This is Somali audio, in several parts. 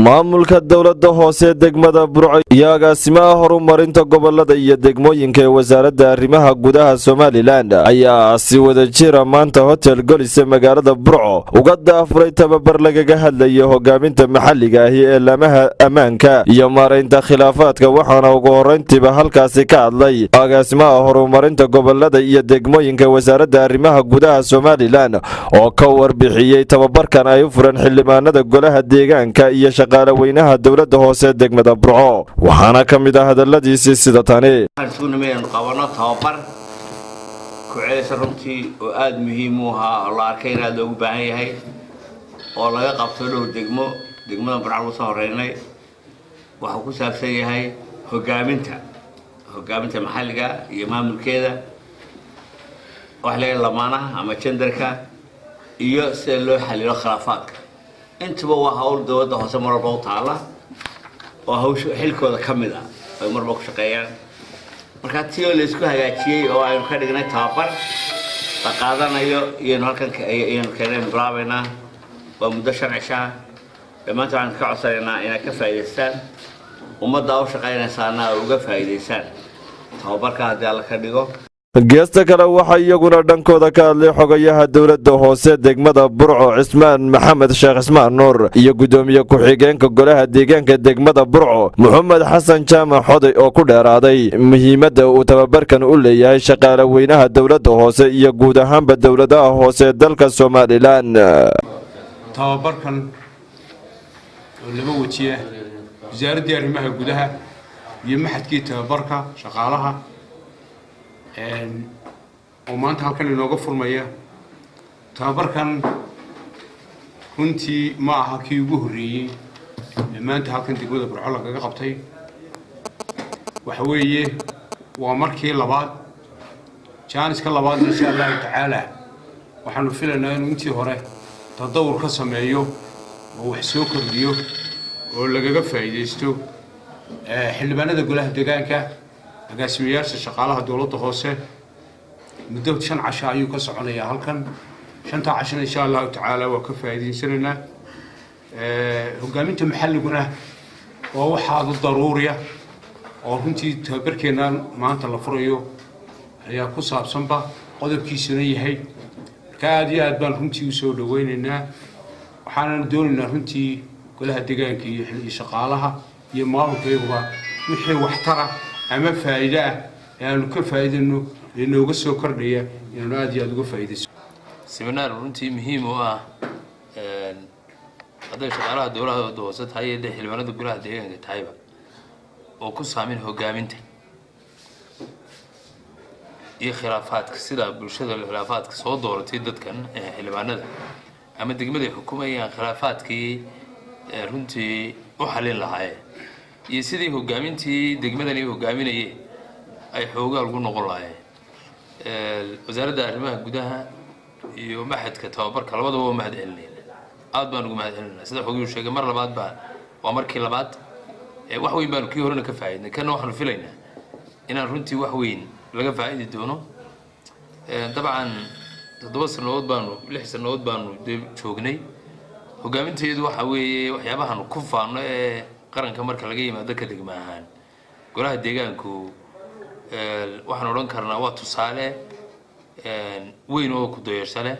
maamulka dawladda hoose degmada Burco iyo agaasimaha horumarinta gobolada iyo degmooyinka ee wasaaradda arrimaha gudaha Somaliland ayaa si wada jira maanta hotel Golis magaalada Burco uga daafuray tababar lagaga hadlayo hogaaminta maxalliga ah ee laamaha ammaanka iyo maareynta khilaafaadka waxaana ugu horeyntiiba halkaasi ka hadlay agaasimaha horumarinta gobolada iyo degmooyinka wasaaradda arrimaha gudaha Somaliland oo ka warbixiyay tababarkan ay u furan xildhibaanada golaha deegaanka iyo shaqaale weynaha dawladda hoose degmada Burco waxaana kamid ah hadaladiisii sida tani suunameyn qabano tababar ku ceelis runtii oo aad muhiim u ah la arkay in aad loogu baahan yahay oo laga qabto dhowr degmada Burco lagu soo horeynay waxa ku saabsan yahay hogaaminta maxalliga iyo maamulkeeda wax laga lamaanaha ama genderka iyo sida loo xalliyo khilaafaadka intuba waa hawl dawladda hoose marba u taala oo hawsha xilkooda kamid ah ay marba ku shaqeeyaan marka tiyo la isku hagaajiyay oo ay ka dhignay tababar la qaadanayo iyo halkan keenay bilaabayna waa muddo 5 cisho dhammaan aan ka codsanaynaa inay ka faa'iideystaan ummadda u shaqeynaysaana uga faa'iideystaan tababarka haddii la ka dhigo geesta kale waxa iyaguna dhankooda ka hadlay xogayaha dawladda hoose degmada Burco Cismaan Maxamed Sheekh Cismaan Nuur iyo gudoomiye ku-xigeenka golaha deegaanka degmada Burco Maxamed Xasan Jaamac Xoday oo ku dheeraaday muhiimadda uu tababarkan u leeyahay shaqaale weynaha dawladda hoose iyo guud ahaanba dawladaha hoose dalka Somaliland tababarkan oo laba wajiye wasaaradda arrimaha gudaha iyo maxadkii tababarka shaqaalaha oo maanta halkan inooga furmaya tababarkan runtii ma aha kii ugu horeeyay maanta halkan degmada Burco lagaga qabtay waxa weeye waa markii labaad jaaniska labaad insha Allah taala waxaanu filaynaa in intii hore tadawur ka sameeyo oo wax soo kordhiyo oo lagaga faa'iideysto xildhibaanada golaha deegaanka agaasimayaasha shaqaalaha dawladda hoose muddo 5 casho ayuu ka soconayaa halkan 5 casho insha Allah taala waa ka faa'iideysanaynaa hogaaminta maxalliguna waa waxa aad daruuriya oo runtii tababarkeena maanta la furayo ayaa ku saabsanba qodobkiisuna yahay aad iyo aad baan runtii u soo dhaweynaynaa waxaana doonaynaa runtii golaha deegaanka iyo shaqaalaha iyo maamulkeeduba wixii waxtara ama faa'iido ah aanu ka faa'iideyno inooga soo kordhaya inaan aad iyo aad uga faa'iideyso seminar runtii muhiim u ah haday shaqaalaha dawladda hoose tahay iyo xildhibaanada golaha deegaanka tahayba oo ku saameyn hogaaminta iyo khilaafaadka sida bulshada khilaafaadka soo dooratay dadkan xildhibaanada ama degmada xukuumadda khilaafaadkii runtii u xalin lahaayeen iyo sidii hogaamintii degmadani hogaaminayay ay xoogaa ugu noqon lahaayeen wasaaradda arrimaha gudaha iyo maxadka tababarka labadaba mahad celinayna aad baan ugu mahad celinayna sida xoogii sheegay mar labaad waa markii labaad wax weyn baan kii horena ka faa'iidnay kana waxaanu filaynaa inaan runtii wax weyn laga faa'iidi doono dabcan 7 sanadood baanu 6 sanadood baanu joognay hogaaminteedu waxa weeye waxyaabahan ku faano ee qaranka marka laga yimaado ka degma ahaan golaha deegaanku waxaan oran karnaa waa tusaale weyn oo ku doyeersale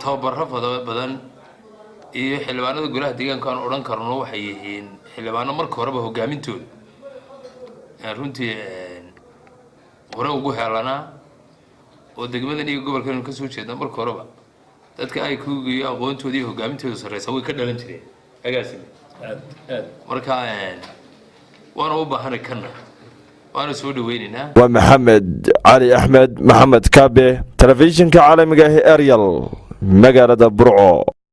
tababarro badan iyo xildhibaanada golaha deegaanka aan oran karno waxay yihiin xildhibaano marka horeba hogaamintooda runtii hore ugu helanaa oo degmadan iyo gobolkan ka soo jeeda marka horeba dadka ay ku iyo aqoontoodii hogaamintooda sareysa way ka dhalan jireen agaasime marka waana u baahanay kana waana soo dhaweynaynaa waa Maxamed Cali Axmed Maxamed Kaabe telefishinka caalamiga ah ee Ariel magaalada Burco.